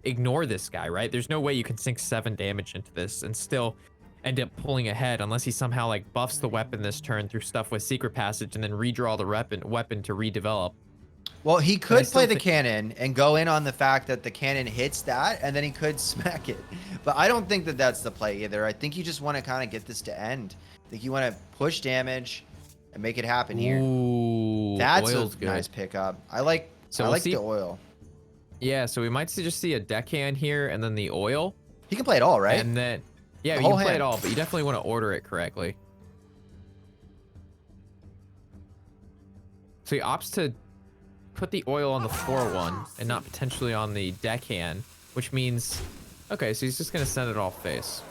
ignore this guy, right? There's no way you can sink 7 damage into this and still end up pulling ahead unless he somehow like buffs the weapon this turn through stuff with Secret Passage and then redraw the weapon to redevelop. Well, he could play the cannon and go in on the fact that the cannon hits that, and then he could smack it. But I don't think that that's the play either. I think you just want to kind of get this to end. I think you want to push damage and make it happen here. Ooh, That's Oil's a good. nice pickup. I like the Oil. Yeah, so we might just see a deckhand here and then the Oil. He can play it all, right? And then, yeah, The you whole can play hand. it all, but you definitely want to order it correctly. So he opts to put the Oil on the 4/1 and not potentially on the deckhand, which means, okay, so he's just going to send it off face.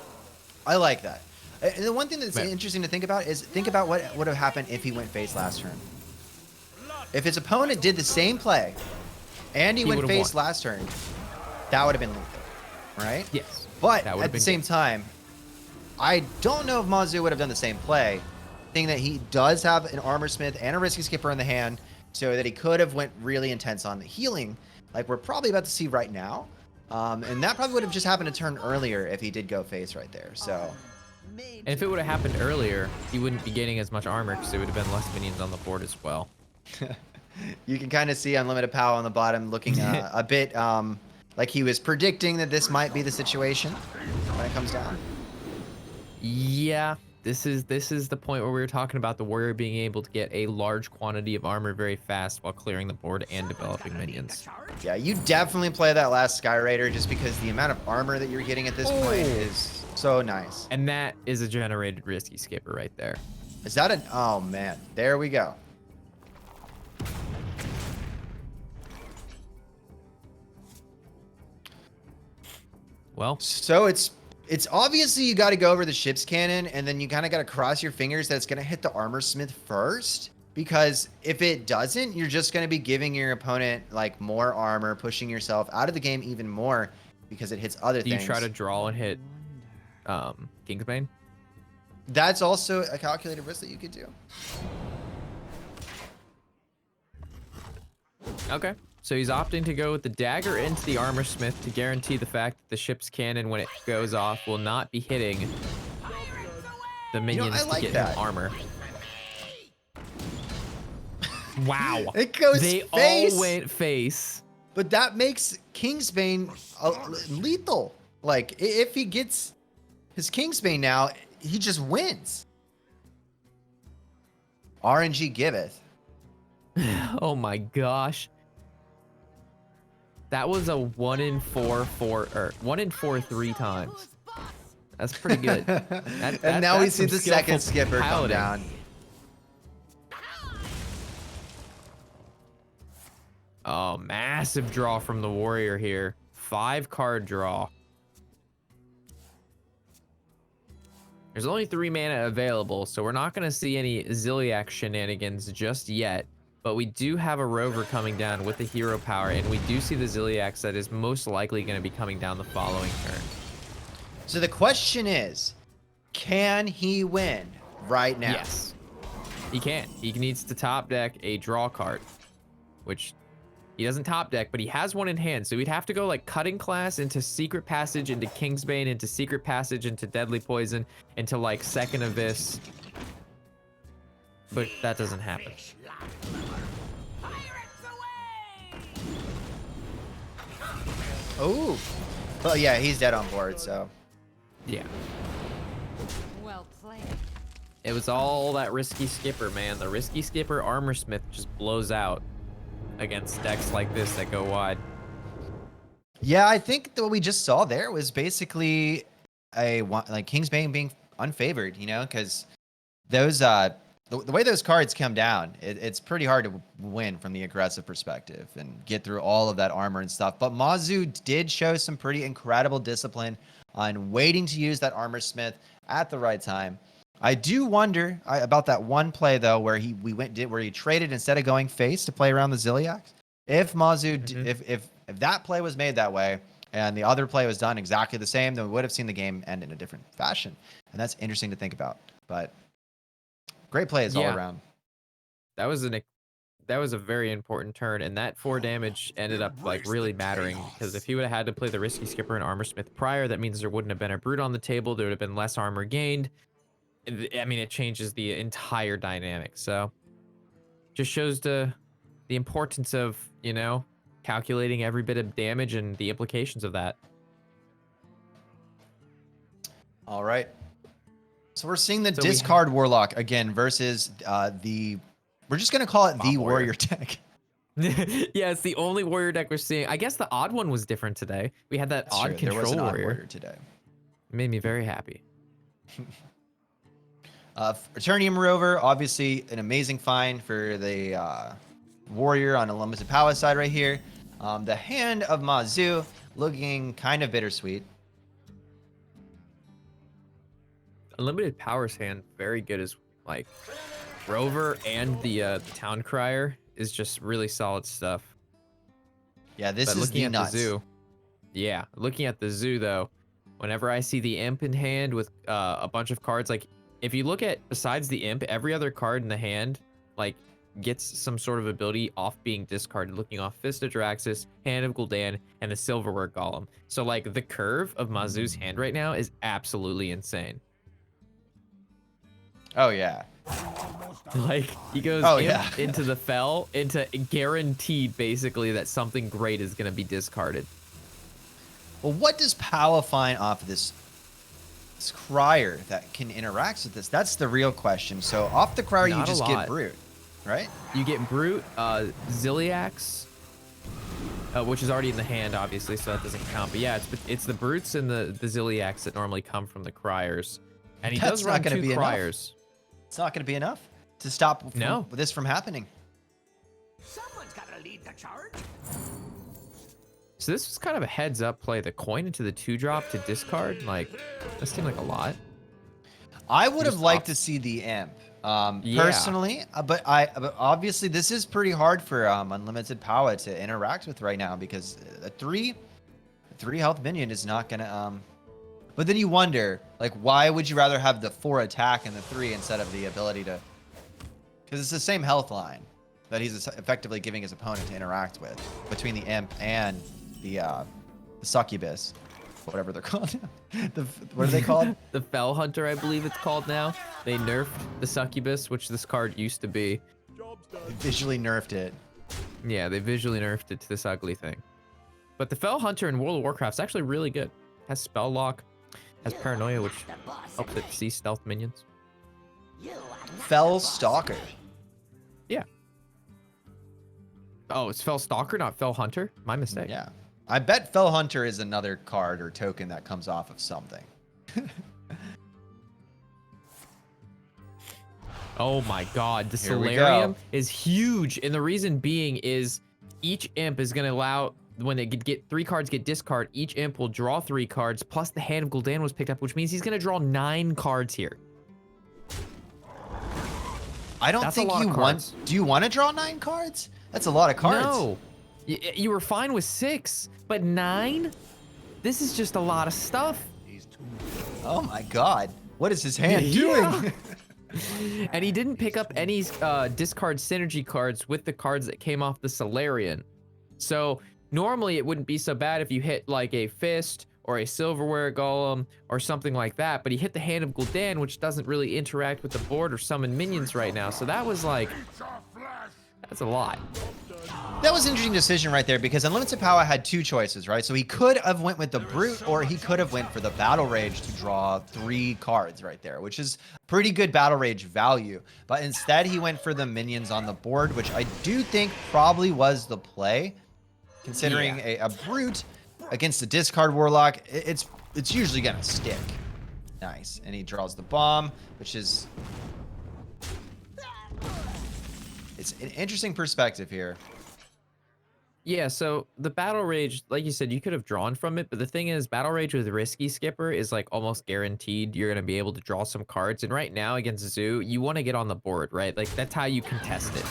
I like that. And the one thing that's interesting to think about is think about what would have happened if he went face last turn. If his opponent did the same play and he went face last turn, that would have been lethal, right? Yes. But at the same time, I don't know if Mazzu would have done the same play, seeing that he does have an Armor Smith and a Risky Skipper in the hand, so that he could have went really intense on the healing, like we're probably about to see right now. And that probably would have just happened a turn earlier if he did go face right there. So, And if it would have happened earlier, he wouldn't be getting as much armor because there would have been less minions on the board as well. you can kind of see Unlimited Power on the bottom looking a bit like he was predicting that this might be the situation when it comes down. Yeah, This is the point where we were talking about the warrior being able to get a large quantity of armor very fast while clearing the board and developing minions. Yeah, you definitely play that last Sky Raider just because the amount of armor that you're getting at this point is so nice. And that is a generated risky skipper right there. Is that a... Oh, man. There we go. Well, So it's obviously you got to go over the ship's cannon, and then you kind of got to cross your fingers that it's going to hit the armor smith first, because if it doesn't, you're just going to be giving your opponent like more armor, pushing yourself out of the game even more because it hits other do things. you try to draw and hit Kingsbane? That's also a calculated risk that you could do. Okay. So he's opting to go with the dagger into the armor smith to guarantee the fact that the ship's cannon, when it goes off, will not be hitting the minions I like to get that. him armor. Wow. It goes They face. all went face. But that makes Kingsbane lethal. Like, if he gets his Kingsbane now, he just wins. RNG giveth. Oh my gosh. That was a 1 in 4 3 times. That's pretty good. And now we that's see some the second skillful skipper come piloting. down. Oh, massive draw from the warrior here. 5-card draw. There's only 3 mana available, so we're not going to see any Ziliac shenanigans just yet. But we do have a rover coming down with the hero power, and we do see the Ziliax that is most likely going to be coming down the following turn. So the question is, can he win right now? Yes, he can. He needs to top deck a draw card, which he doesn't top deck, but he has one in hand. So we'd have to go like Cutting Class into Secret Passage into Kingsbane into Secret Passage into Deadly Poison into like Second Abyss. But that doesn't happen. Oh, well, yeah, he's dead on board. So Yeah. Well played. It was all that risky skipper, man. The risky skipper armor smith just blows out against decks like this that go wide. yeah, I think that what we just saw there was basically like Kingsbane being unfavored. You know, because those the way those cards come down, it's pretty hard to win from the aggressive perspective and get through all of that armor and stuff. But Mazzu did show some pretty incredible discipline on waiting to use that armor smith at the right time. I do wonder about that one play though, where where he traded instead of going face to play around the Ziliax. If Mazzu, if that play was made that way and the other play was done exactly the same, then we would have seen the game end in a different fashion, and that's interesting to think about. But great plays all around. That was a very important turn, and that 4 damage ended up like really mattering, because if he would have had to play the risky skipper and armor smith prior, that means there wouldn't have been a brute on the table. There would have been less armor gained. I mean, it changes the entire dynamic. So just shows the importance of, you know, calculating every bit of damage and the implications of that. All right. So we're seeing the discard warlock again versus we're just gonna call it the warrior deck. Yeah, it's the only warrior deck we're seeing. I guess the odd one was different today. We had that odd control there was an warrior. odd warrior today. It made me very happy. Eternium Rover, obviously an amazing find for the warrior on Unlimited Power side right here. The hand of Mazzu looking kind of bittersweet. Unlimited Power's hand, very good as like Rover, and the Town Crier is just really solid stuff. Yeah, this But is looking the at nuts. the zoo. Yeah, looking at the zoo though, whenever I see the imp in hand with a bunch of cards, like if you look at besides the imp, every other card in the hand like gets some sort of ability off being discarded. Looking off Fist of Draxus, Hand of Gul'dan, and the Silverware Golem. So like the curve of Mazzu's hand right now is absolutely insane. Oh yeah. Like he goes into the fell, into guaranteed basically that something great is gonna be discarded. Well, what does Powa find off of this Crier that can interact with this? That's the real question. So off the Crier, you Not a just get lot. Brute, right? You get Brute, Zilliax, which is already in the hand, obviously, so that doesn't count. But yeah, it's the Brutes and the Zilliax that normally come from the Criers. And he That's does not run gonna 2 be enough. Criers. It's not going to be enough to stop No. this from happening. Someone's gotta lead the charge. So this was kind of a heads up play. The coin into the 2-drop to discard, like, that seemed like a lot. I would have Just liked off- to see the imp, Yeah. personally, but obviously this is pretty hard for Unlimited Power to interact with right now because a 3 health minion is not gonna But then you wonder, like, why would you rather have the 4 attack and the 3 instead of the ability to? Because it's the same health line that he's effectively giving his opponent to interact with between the imp and the succubus, whatever they're called. What are they called? The Fell Hunter, I believe it's called now. They nerfed the Succubus, which this card used to be. Visually nerfed it. Yeah, they visually nerfed it to this ugly thing. But the Fell Hunter in World of Warcraft is actually really good. Has Spell Lock, has Paranoia, which helps it see stealth minions. Fell Stalker. Yeah. Oh, it's Fell Stalker, not Fell Hunter? My mistake. Yeah. I bet Fell Hunter is another card or token that comes off of something. Oh my god, the Here we Solarium go. is huge, and the reason being is each imp is going to allow, when they get 3 cards get discard, each imp will draw 3 cards, plus the Hand of Gul'dan was picked up, which means he's going to draw 9 cards here. I don't That's a think lot you of want. cards. Do you want to draw 9 cards? That's a lot of cards. No, you were fine with 6, but 9? This is just a lot of stuff. Oh my god. What is his hand Yeah. doing? And he didn't pick up any discard synergy cards with the cards that came off the Solarian. So normally it wouldn't be so bad if you hit like a Fist or a Silverware Golem or something like that, but he hit the Hand of Gul'dan, which doesn't really interact with the board or summon minions right now. So that was like, that's a lot. That was an interesting decision right there because Unlimited Power had 2 choices, right? So he could have went with the Brute or he could have went for the Battle Rage to draw 3 cards right there, which is pretty good Battle Rage value. But instead he went for the minions on the board, which I do think probably was the play, considering a Brute against a discard Warlock, it's usually gonna stick. Nice, and he draws the bomb, which is, it's an interesting perspective here. Yeah, so the Battle Rage, like you said, you could have drawn from it, but the thing is, Battle Rage with Risky Skipper is like almost guaranteed you're going to be able to draw some cards. And right now against Zoo, you want to get on the board, right? Like that's how you contest it.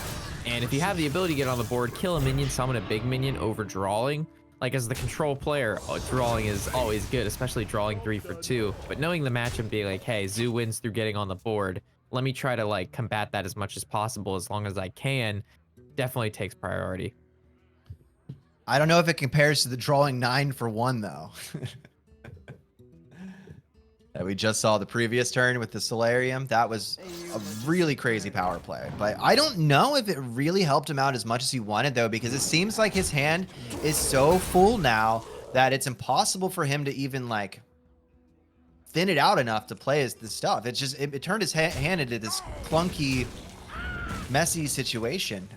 And if you have the ability to get on the board, kill a minion, summon a big minion over drawing. Like as the control player, drawing is always good, especially drawing 3 for 2. But knowing the match and being like, hey, Zoo wins through getting on the board. Let me try to like combat that as much as possible as long as I can. Definitely takes priority. I don't know if it compares to the drawing 9 for 1 though. That we just saw the previous turn with the Solarium. That was a really crazy power play. But I don't know if it really helped him out as much as he wanted though, because it seems like his hand is so full now that it's impossible for him to even like thin it out enough to play this stuff. It's just, it turned his hand into this clunky, messy situation.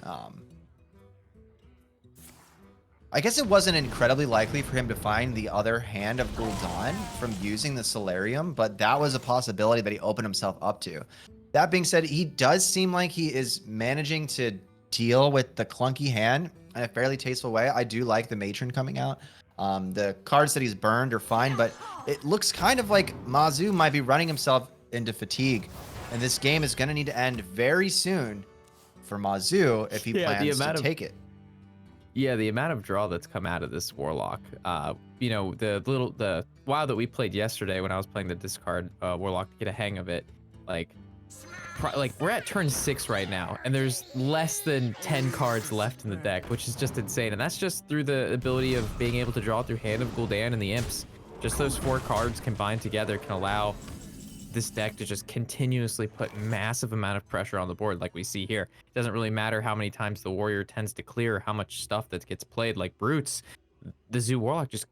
I guess it wasn't incredibly likely for him to find the other Hand of Gul'dan from using the Solarium, but that was a possibility that he opened himself up to. That being said, he does seem like he is managing to deal with the clunky hand in a fairly tasteful way. I do like the Matron coming out. The cards that he's burned are fine, but it looks kind of like Mazzu might be running himself into fatigue, and this game is going to need to end very soon for Mazzu if he plans to take it. Yeah, the amount of draw that's come out of this Warlock. You know, the WoW that we played yesterday when I was playing the discard Warlock to get a hang of it, like we're at turn 6 right now, and there's less than 10 cards left in the deck, which is just insane. And that's just through the ability of being able to draw through Hand of Gul'dan and the Imps. Just those 4 cards combined together can allow this deck to just continuously put massive amount of pressure on the board like we see here. It doesn't really matter how many times the warrior tends to clear, how much stuff that gets played like brutes. The Zoo Warlock just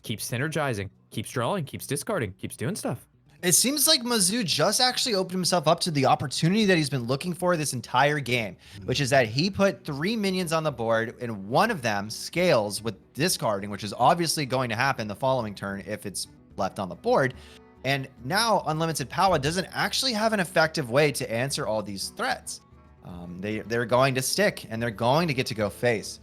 keeps synergizing, keeps drawing, keeps discarding, keeps doing stuff. It seems like Mazzu just actually opened himself up to the opportunity that he's been looking for this entire game, which is that he put 3 minions on the board, and one of them scales with discarding, which is obviously going to happen the following turn if it's left on the board. And now Unlimited Power doesn't actually have an effective way to answer all these threats. They're going to stick, and they're going to get to go face.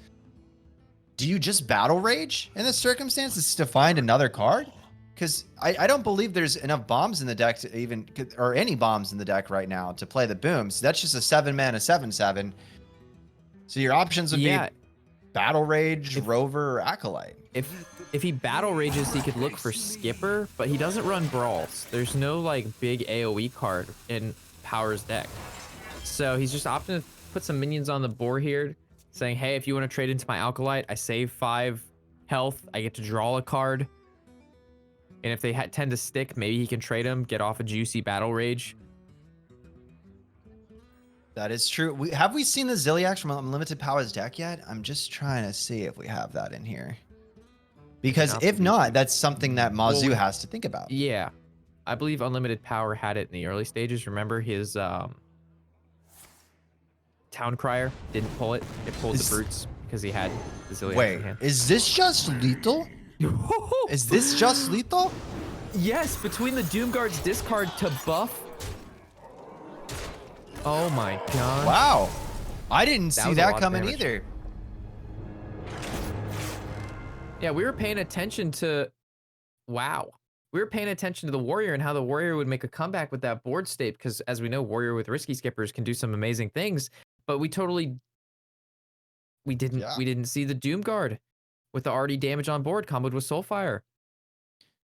Do you just Battle Rage in this circumstances to find another card? Because I don't believe there's enough bombs in the deck to even, or any bombs in the deck right now to play the booms. That's just a 7-mana 7/7. So your options would be Battle Rage, Rover, or Acolyte. If he Battle Rages, he could look for Skipper, but he doesn't run Brawls. There's no like big AoE card in Power's deck. So he's just opting to put some minions on the board here, saying, hey, if you want to trade into my Acolyte, I save 5 health, I get to draw a card. And if they tend to stick, maybe he can trade them, get off a juicy Battle Rage. That is true. Have we seen the Zilliax from Unlimited Power's deck yet? I'm just trying to see if we have that in here. Because if not, that's something that Mazzu has to think about. Yeah. I believe Unlimited Power had it in the early stages. Remember his Town Crier didn't pull it. It pulled the Brutes because he had the Zilliax in hand. Is this just lethal? Is this just lethal? Yes, between the Doomguard's discard to buff. Oh my god. Wow. I didn't see that coming either. Yeah, we were paying attention to... Wow. We were paying attention to the Warrior and how the Warrior would make a comeback with that board state, because as we know, Warrior with Risky Skippers can do some amazing things, but we didn't see the Doomguard with the already damage on board comboed with Soulfire.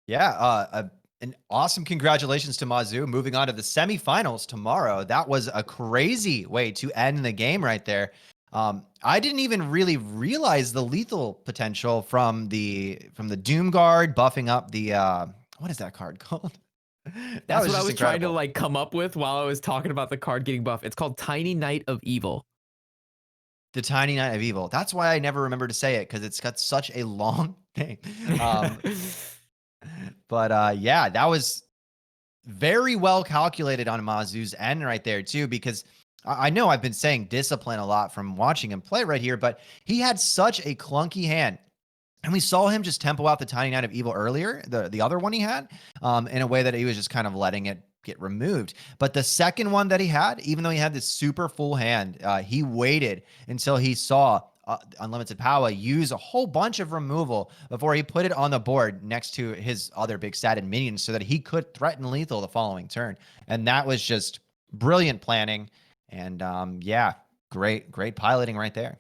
Yeah, an awesome congratulations to Mazzu. Moving on to the semifinals tomorrow. That was a crazy way to end the game right there. I didn't even really realize the lethal potential from the Doomguard buffing up the what is that card called? That's what I was trying to like come up with while I was talking about the card getting buffed. It's called Tiny Knight of Evil. The Tiny Knight of Evil. That's why I never remember to say it, because it's got such a long name. But yeah, that was very well calculated on Mazzu's end right there too, because I know I've been saying discipline a lot from watching him play right here, but he had such a clunky hand. And we saw him just tempo out the Tiny Knight of Evil earlier, the other one he had, in a way that he was just kind of letting it get removed. But the second one that he had, even though he had this super full hand, he waited until he saw Unlimited Power use a whole bunch of removal before he put it on the board next to his other big statted minions so that he could threaten lethal the following turn. And that was just brilliant planning. And yeah, great piloting right there.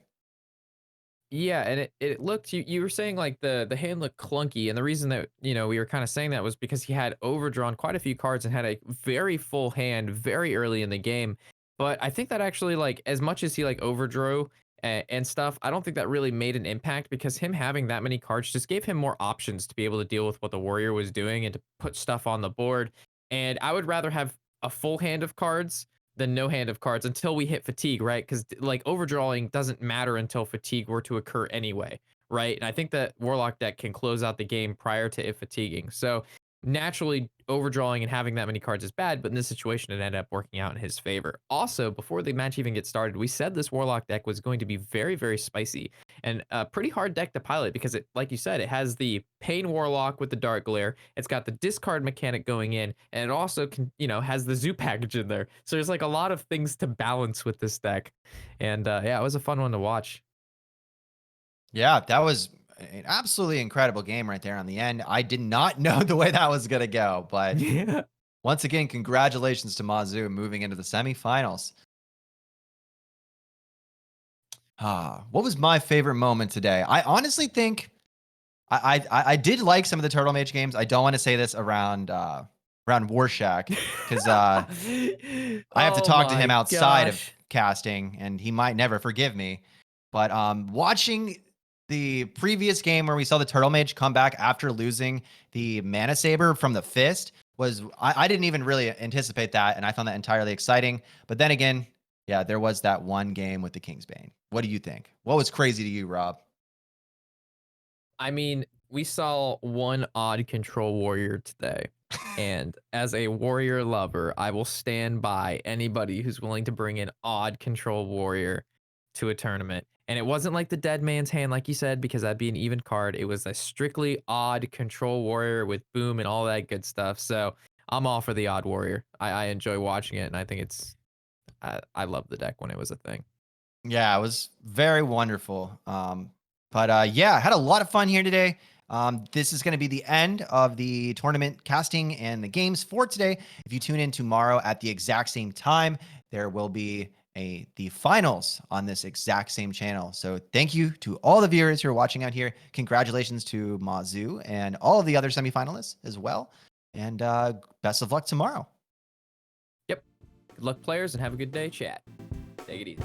Yeah, and it looked, you were saying like the hand looked clunky, and the reason that, you know, we were kind of saying that was because he had overdrawn quite a few cards and had a very full hand very early in the game. But I think that actually, like, as much as he like overdrew and stuff, I don't think that really made an impact, because him having that many cards just gave him more options to be able to deal with what the Warrior was doing and to put stuff on the board. And I would rather have a full hand of cards than no hand of cards until we hit fatigue, right? Because like overdrawing doesn't matter until fatigue were to occur anyway, right? And I think that Warlock deck can close out the game prior to it fatiguing. So naturally, overdrawing and having that many cards is bad, but in this situation, it ended up working out in his favor. Also, before the match even gets started, we said this Warlock deck was going to be very, very spicy and a pretty hard deck to pilot, because it, like you said, it has the Pain Warlock with the Dark Glare. It's got the discard mechanic going in, and it also can, you know, has the Zoo package in there. So there's like a lot of things to balance with this deck. And yeah, it was a fun one to watch. Yeah, that was an absolutely incredible game right there on the end. I did not know the way that was going to go, but Yeah. Once again, congratulations to Mazzu moving into the semifinals. What was my favorite moment today? I honestly think I did like some of the Turtle Mage games. I don't want to say this around Warshack, because I have to talk to him outside of casting, and he might never forgive me. But watching the previous game where we saw the Turtle Mage come back after losing the Mana Saber from the Fist was, I didn't even really anticipate that, and I found that entirely exciting. But then again, yeah, there was that one game with the Kingsbane. What do you think? What was crazy to you, Rob? I mean, we saw one odd control warrior today. And as a warrior lover, I will stand by anybody who's willing to bring an odd control warrior to a tournament. And it wasn't like the dead man's hand, like you said, because that'd be an even card. It was a strictly odd control warrior with boom and all that good stuff. So I'm all for the odd warrior. I enjoy watching it, and I think I love the deck when it was a thing. Yeah, it was very wonderful. But yeah, I had a lot of fun here today. This is going to be the end of the tournament casting and the games for today. If you tune in tomorrow at the exact same time, there will be the finals on this exact same channel. So thank you to all the viewers who are watching out here. Congratulations to Mazzu and all of the other semifinalists as well. And best of luck tomorrow. Yep. Good luck, players, and have a good day, chat. Take it easy.